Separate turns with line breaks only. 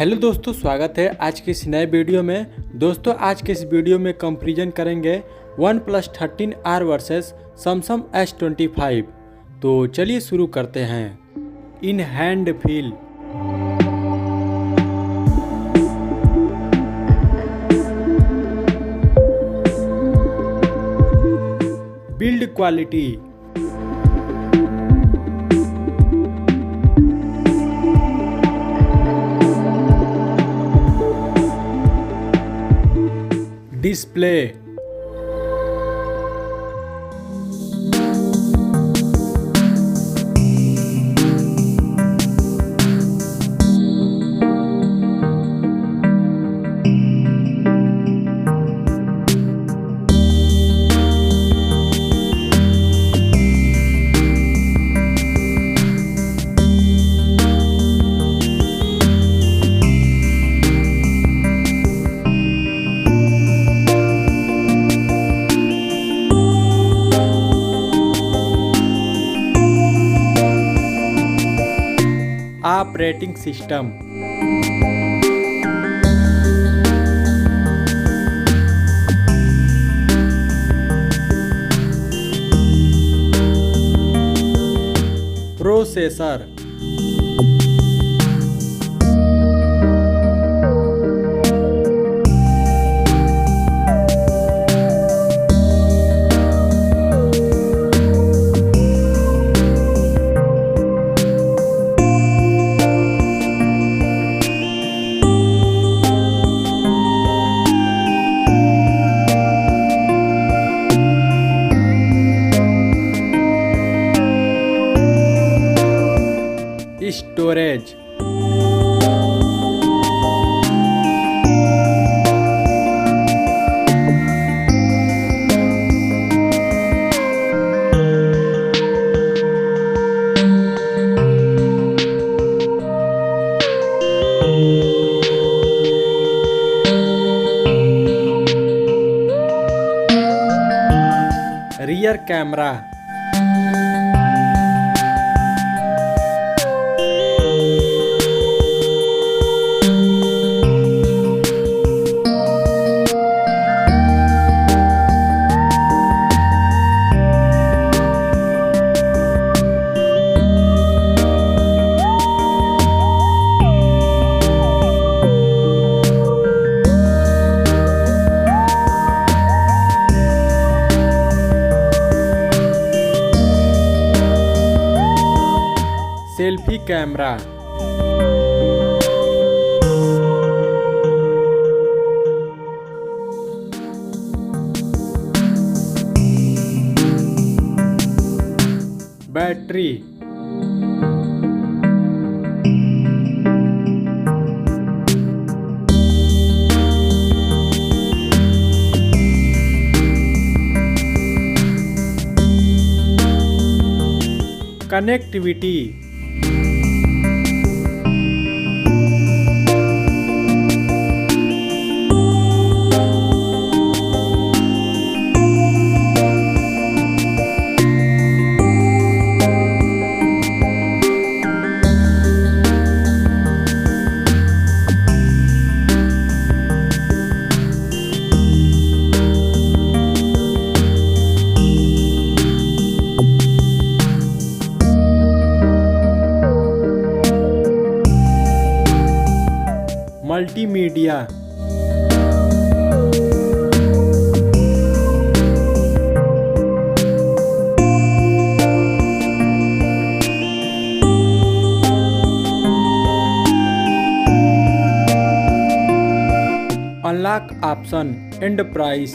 Hello दोस्तों, स्वागत है आज की इस नए वीडियो में। दोस्तों आज के इस वीडियो में कंपैरिजन करेंगे OnePlus 13R versus Samsung S25। तो चलिए शुरू करते हैं। In hand feel, build quality, display, operating system, processor, storage, rear camera, selfie camera, battery, connectivity, multimedia, unlock option, and price,